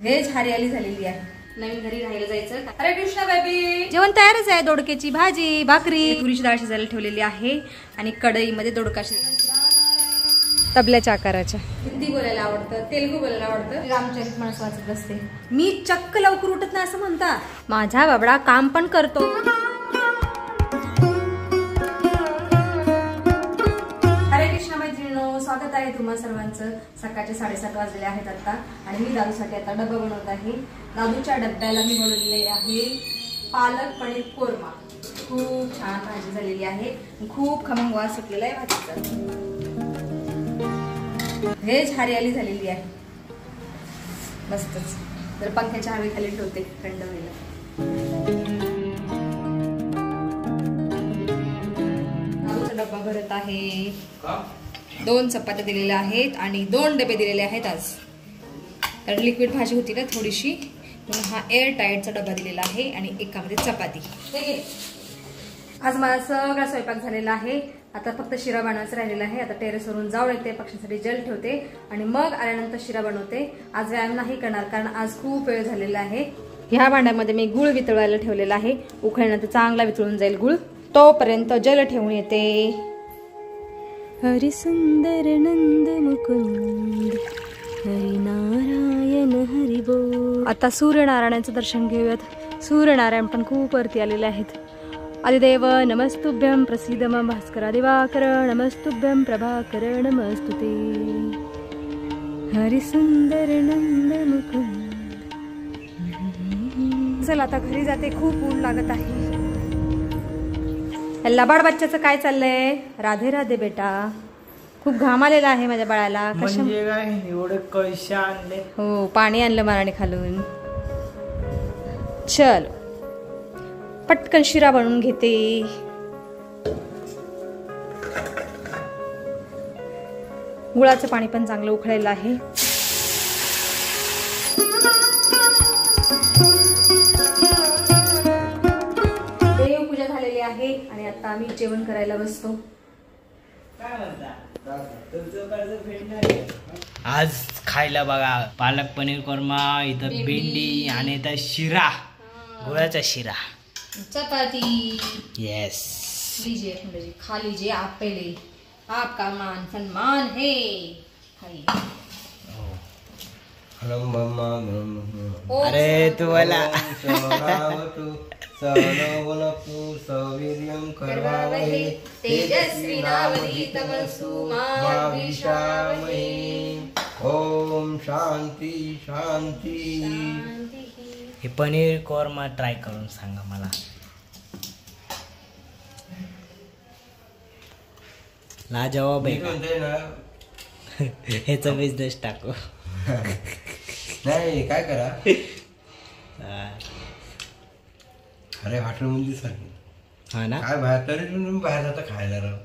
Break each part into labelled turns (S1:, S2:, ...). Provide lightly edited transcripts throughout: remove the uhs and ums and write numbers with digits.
S1: Veg हरियाली झालेली आहे. नवीन घरी राहायला जायचं. अरे कृष्णा बेबी, जेवण तयारच आहे. दोडक्याची भाजी, भाकरी, तुरीची डाळ शिजायला ठेवलेली आहे आणि कढईमध्ये दोडका तबल्याच्या आकाराच्या. हिंदी बोलायला आवडतं, तेलुगू बोलायला आवडतं. रामचरित मानस वाचत बसते. मी चक्क लवकर उठत नाही असं म्हणता. माझा बाबडा काम पण करतो. हरे कृष्णा मैत्रिणींनो, स्वागत आहे तुम्हा सर्वांचं. सकाळचे 7:30 वाजले आहेत आता आणि मी दादूसाठी आता डबा बनवत आहे. दादूच्या डब्याला मी बनवलेले आहे पालक पनीर कोरमा. खूप छान भाजी झालेली आहे. खूप खमंग वास सुटलेला आहे भाजीचा. व्हेज हरियाली झालेली आहे मस्तच. जर पंख्याच्या हवेखाली ठेवते थंड व्हायला. दादूचा डब्बा भरत आहे. 2 चपात्या दिलेल्या आहेत आणि 2 डबे दिलेले आहेत आज. कारण लिक्विड भाजी होती ना थोडीशी, म्हणून हा एअर टाईटचा डबा दिलेला आहे आणि एकामध्ये चपाती. आज मला सगळा स्वयंपाक झालेला आहे. आता फक्त शिरा बनवायचा राहिलेला आहे. आता टेरेसवरून जाऊन येते, पक्ष्यांसाठी जल ठेवते आणि मग आल्यानंतर शिरा बनवते. आज व्यायाम नाही करणार कारण आज खूप वेळ झालेला आहे. ह्या भांड्यामध्ये मी गुळ वितळवायला ठेवलेला आहे. उखळल्यानंतर चांगला वितळून जाईल गुळ. तोपर्यंत जल ठेवून येते. हरी सुंदर नंद मुकुंद हरी नारायण हरी बोल. आता सूर्यनारायणाचं दर्शन घेऊयात. सूर्यनारायण पण खूप वरती आलेले आहेत. आदिदेव नमस्तुभ्यं प्रसीद मम भास्कर दिवाकर नमस्तुभ्यं प्रभाकर नमस्तुते हरी सुंदर नंद मुकुंद. चल आता घरी जाते. खूप ऊन लागत आहे. लबाड बच्चाचं काय चाललंय? राधे राधे बेटा. खूप घाम आलेला आहे माझ्या बाळाला.
S2: म्हणजे काय एवढे कळशा आणले?
S1: हो, पाणी आणलं मनाने खालून. चल पटकन शिरा बनवून घेते. गुळाचं पाणी पण चांगलं उकळलेलं आहे. देवपूजा झालेली आहे आणि आता आम्ही जेवण करायला बसतो.
S2: आज खायला बघा पालक पनीर कोरमा, इथं भेंडी आणि इथं शिरा, गुळाचा शिरा,
S1: चपाती.
S2: येस,
S1: लीजिए जी, खा लीजिए आप पहले. आपका मान सम्मान है.
S2: अरे तू बोला.
S1: तेजस्वी नावधीतमस्तु मा विद्विषावहे.
S2: ओम शांती शांती. हे पनीर कोरमा ट्राय करून सांगा मला. लाजवाब आहे का? ह्याचा बिझनेस टाकू.
S3: नाही काय करा. अरे हॉटेल मध्ये सांग.
S2: हा ना,
S3: काय बाहेर तरी बाहेर जाता खायला राव.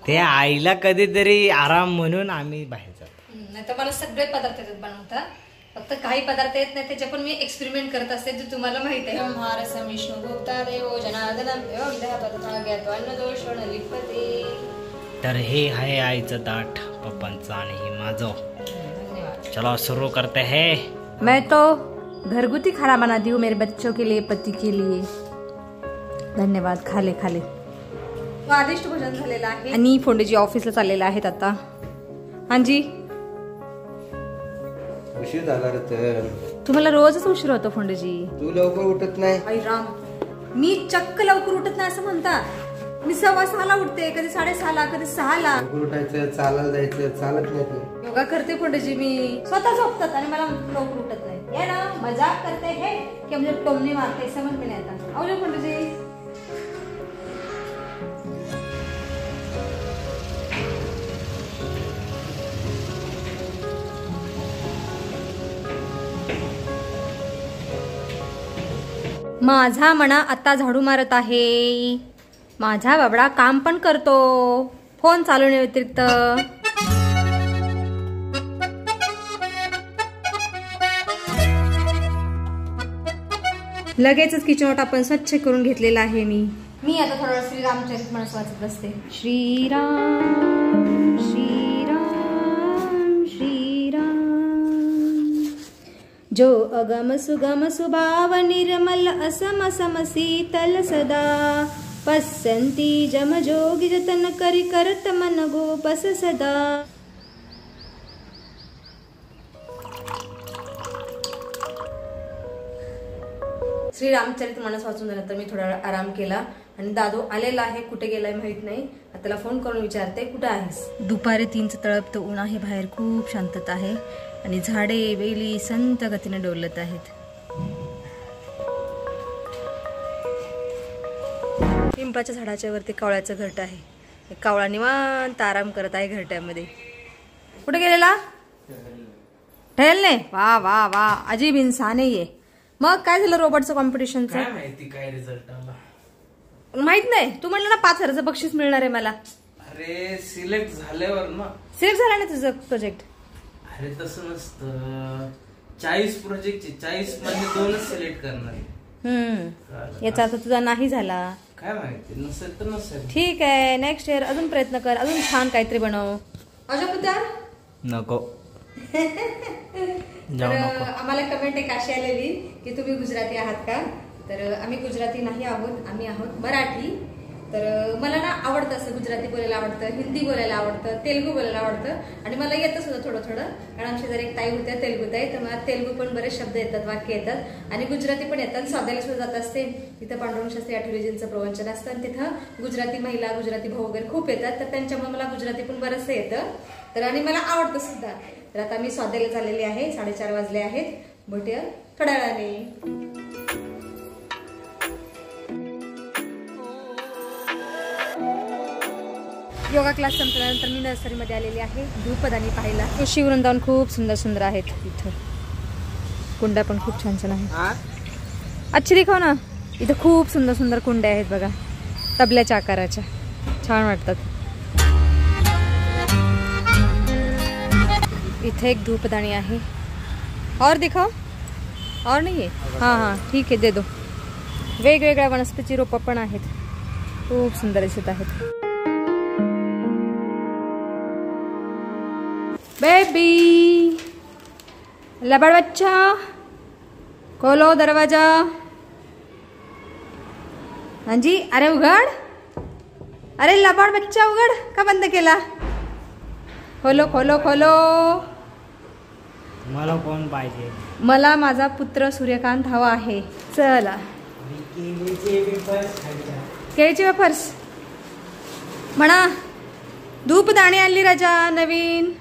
S2: ते आईला कधीतरी आराम म्हणून आम्ही बाहेर जातो.
S1: नाही तर मला सगळे पदार्थ येतात बनवता. फक्त काही पदार्थ येत नाही, त्याच्या पण मी एक्सपेरिमेंट करत असते जे तुम्हाला माहित आहे. महारसम विष्णू गुप्ता देवो जनार्दनम लिपते.
S2: तर हे आहे आईचं ताट, पप्पांचं आणि हे माझं. चलो सुरू करते हैं.
S1: मैं तो घरगुती खाना बना दी हूँ मेरे बच्चों के लिए, पति के लिए. धन्यवाद. खाले खाले. स्वादिष्ट भोजन झालेलं आहे आणि फोंडेजी ऑफिसला चाललेला आहेत आता. हांजी
S3: उशीर झाला रे. तर
S1: तुम्हाला रोजच उशीर होतो फोंडेजी.
S3: तू लवकर उठत नाही.
S1: आई राम, मी चक्क लवकर उठत नाही असं म्हणता. मी 6:15 उठते, कधी 6:30, कधी 6.
S3: लवकर उठायचं, चालायला जायचं, चालत नाही तू.
S1: योगा करते फोंडेजी मी. स्वतः झोपतात आणि मला लवकर उठत नाही. ये ना मजाक करते है कि मुझे टोमने मारते, समझ में नहीं आता. आओ फोंडेजी. माझा मना आता झाडू मारत आहे. माझा बाबडा काम पण करतो फोन चालवण्या व्यतिरिक्त. लगेचच किचन ओटा पण स्वच्छ करून घेतलेला आहे मी आता थोडा श्रीरामचरित मानस वाचत बसते. श्रीराम श्रीराम श्रीराम जो अगम सुगम सुभाव निर्मल असम सम शीतल सदा पश्यन्ति जम जोगी जतन करि करत मन गोपस सदा। श्री रामचरित मानस वाचून झाल्यानंतर मी थोडा वेळ आराम केला आणि दादू आलेला आहे, कुठे गेलाय माहित नाही. त्याला फोन करून विचारते कुठे आहेस. दुपारी 3चं तळपतं ऊन आहे बाहेर, खूप शांतता आहे आणि झाडे वेली संत गतीने डोलत आहेत. पिंपळाच्या झाडाच्या वरती कावळ्याचं घरट आहे. कावळा निवांत आराम करत आहे घरट्यामध्ये. कुठे गेलेला? ठेलने. वा वा वा, अजीब इंसान आहे. मग काय झालं रोबोटचं कॉम्पिटिशनचं?
S2: काय माहिती काय रिझल्ट आला
S1: माहित नाही. तू म्हणलं ना 5,000चं बक्षीस मिळणार आहे मला.
S2: अरे सिलेक्ट झाल्यावर ना.
S1: सिलेक्ट झाला ना तुझं प्रोजेक्ट?
S2: अरे तसं नसतं. 40 प्रोजेक्टचे 40 मध्ये 2च सिलेक्ट करणार.
S1: याचा अर्थ तुझा नाही झाला.
S2: काय माहिती, नसेल तर नसेल.
S1: ठीक आहे, नेक्स्ट इयर अजून प्रयत्न कर, अजून छान काहीतरी बनव.
S2: नको
S1: तर आम्हाला कमेंट एक अशी आलेली की तुम्ही गुजराती आहात का? तर आम्ही गुजराती नाही आहोत, आम्ही आहोत मराठी. तर मला ना आवडतं असं गुजराती बोलायला आवडतं, हिंदी बोलायला आवडतं, तेलुगू बोलायला आवडतं आणि मला येतं सुद्धा थोडं थोडं. कारण आमच्या जर एक ताई होत्या तेलुगू ताई, तर मला तेलुगू पण बरेच शब्द येतात, वाक्य येतात आणि गुजराती पण येतात. स्वाध्याला सुद्धा जात असते, तिथं पांडुरंग शास्त्री आठवलेजींचं प्रवचन असतं आणि तिथं गुजराती महिला, गुजराती भाऊ वगैरे खूप येतात. तर त्यांच्यामुळे मला गुजराती पण बरंचसं येतं तर आणि मला आवडतं सुद्धा. तर आता मी स्वाध्याला चाललेली आहे, 4:30 वाजले आहेत. भेटूया थोड्या वेळाने. योगा क्लास संपल्यानंतर मी नर्सरीमध्ये आलेली आहे धूपदाणी पाहायला. कृषी वृंदावन खूप सुंदर सुंदर आहेत. इथं कुंड्या पण खूप छान छान आहेत. अच्छी दिखाव ना. इथं खूप सुंदर सुंदर कुंड्या आहेत बघा, तबल्याच्या आकाराच्या, छान वाटतात. इथे एक धूपदाणी आहे. और दिखाओ. और नाही आहे? हां हां ठीक आहे, दे दो. वेगवेगळ्या वनस्पतीची रोपं पण आहेत, खूप सुंदर दिसत आहेत. बेबी लबाड बच्चा, खोलो दरवाजा. हाँ जी, अरे उघड. अरे लबाड बच्चा उघड, का बंद केला? खोलो खोलो खोलो.
S2: मला कोण पाहिजे?
S1: मला माझा पुत्र सूर्यकांत हवा आहे. चला. केळीचे वेफर्स म्हणा. धूपदाणी आणली राजा नवीन.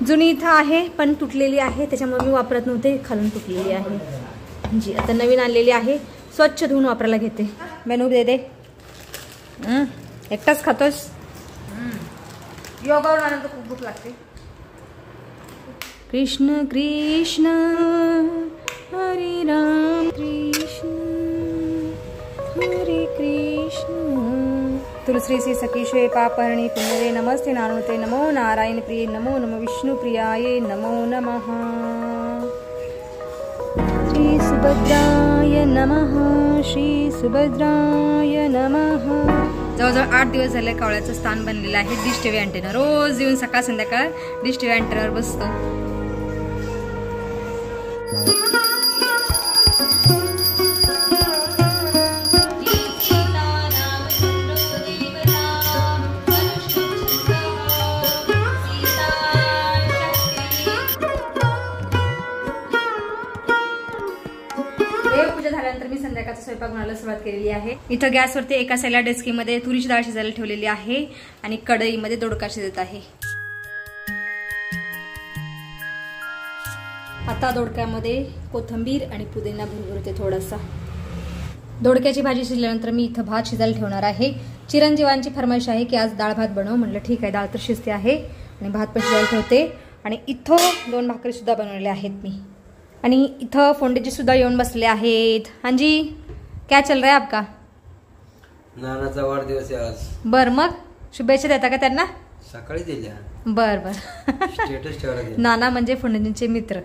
S1: जुनी इथं आहे पण तुटलेली आहे, त्याच्यामुळे मी वापरत नव्हते, खालून तुटलेली आहे जी. आता नवीन आणलेली आहे, स्वच्छ धुवून वापरायला घेते. मेनू दे दे. एकटाच खातोस? योगावरून आनंद खूप भूक लागते. कृष्ण कृष्ण हरे राम कृष्ण हरे कृष्ण. तुलसी सखीशे पापहरणी पुण्यवे नमस्ते नारायणते नमो नारायण प्रिय नमो नमो विष्णु प्रियाये नमो नमः. श्री सुभद्राय नमः श्री सुभद्राय नमः. जवळजवळ 8 दिवस झाले कावळ्याचं स्थान बनलेलं आहे. डिश टीव्ही अँटेना रोज येऊन सकाळ संध्याकाळ डिश टीव्ही अँटेनावर बसतो. झाल्यानंतर मी संध्याकाळचा स्वयंपाक बनायला सुरुवात केलेली आहे. इथं गॅसवरती एका साईडला डेस्कीमध्ये तुरीची डाळ शिजायला ठेवलेली आहे आणि कढईमध्ये दोडका शिजत आहे. आता दोडक्यामध्ये कोथिंबीर आणि पुदिना भरभरते थोडासा. दोडक्याची भाजी शिजल्यानंतर मी इथं भात शिजायला ठेवणार आहे. चिरंजीवांची फरमाईश आहे की आज डाळ भात बनव. म्हणलं ठीक आहे, डाळ तर शिजते आहे आणि भात पण शिजायला ठेवते. आणि इथं 2 भाकरी सुद्धा बनवलेल्या आहेत मी. आणि इथं फोंडेजी सुद्धा येऊन बसले आहेत. हाँ जी, क्या चल रहा है आपका?
S3: नानाचा वाढदिवस आहे आज.
S1: बर, मग शुभेच्छा देता का त्यांना?
S3: सकाळी दिल्या.
S1: बर बर.
S3: स्टेटस ठेवला. नाना
S1: म्हणजे फोंडेजींचे मित्र.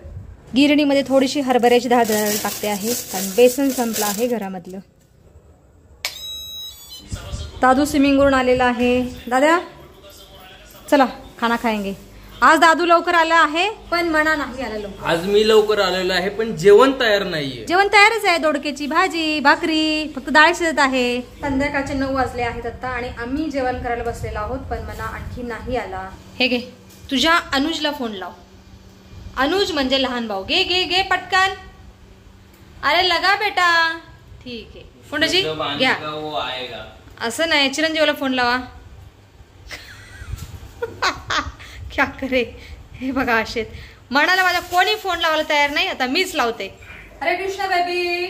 S1: गिरणीमध्ये थोडीशी हरभऱ्याची डाळ दळायला टाकते आहे कारण बेसन संपलं आहे घरामधलं. दादू स्विमिंग वरून आलेला आहे. दादा चला खाना खाएंगे. आज दादू लवकर आला आहे पण मना नाही आला लवकर.
S4: आज मी लवकर आलेलो आहे पण जेवण तयार नाहीये.
S1: जेवण तयारच आहे, दोडक्याची भाजी भाकरी, फक्त डाळ शिजत आहे. संध्याकाळचे 9 वाजले आहेत आता आणि आम्ही जेवण करायला बसलेलो आहोत पण मना आणखी नाही आला. हे घे, तुझ्या अनुजला फोन लाव. अनुज म्हणजे लहान भाऊ. घे घे घे पटकन. अरे लगा बेटा. ठीक आहे फोनजी घ्या. असं नाही, चिरंजीवाला फोन लावा. क्या करे. हे बघा असे म्हणाला माझ्या कोणी फोन लावायला तयार नाही, आता मीच लावते. अरे कृष्णा बेबी,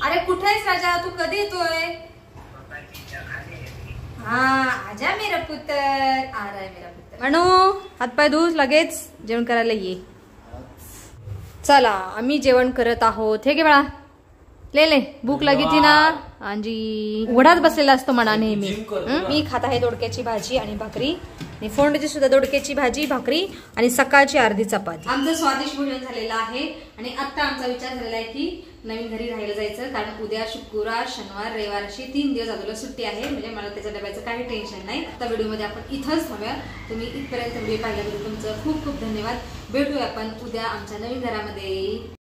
S1: अरे कुठे आहेस राजा, तू कधी येतोय? हा आजा मेरा पुत्र, आ रहा है मेरा पुत्र. म्हणू हातपाय धुस लगेच जेवण करायला ये. चला आम्ही जेवण करत आहोत. हे घे बाळा, ले भूक लागी ती ना. आजी उघडाच बसलेला असतो म्हणा नेहमी. मी खात आहे दोडक्याची भाजी आणि भाकरी आणि फोंडची सुद्धा दोडक्याची भाजी भाकरी आणि सकाळची अर्धी चपाती. आमचं स्वादिष्ट भोजन झालेलं आहे आणि आता आमचा विचार झालेला आहे की नवीन घरी राहायला जायचं, कारण उद्या शुक्रवार शनिवार रविवार अशी 3 दिवस अगोदर सुट्टी आहे. म्हणजे मला त्याच्या डब्याचं काही टेन्शन नाही. आता व्हिडिओमध्ये आपण इथंच थांबूया. तुम्ही इथपर्यंत व्हिडिओ पाहिल्याबद्दल तुमचं खूप खूप धन्यवाद. भेटूया आपण उद्या आमच्या नवीन घरामध्ये.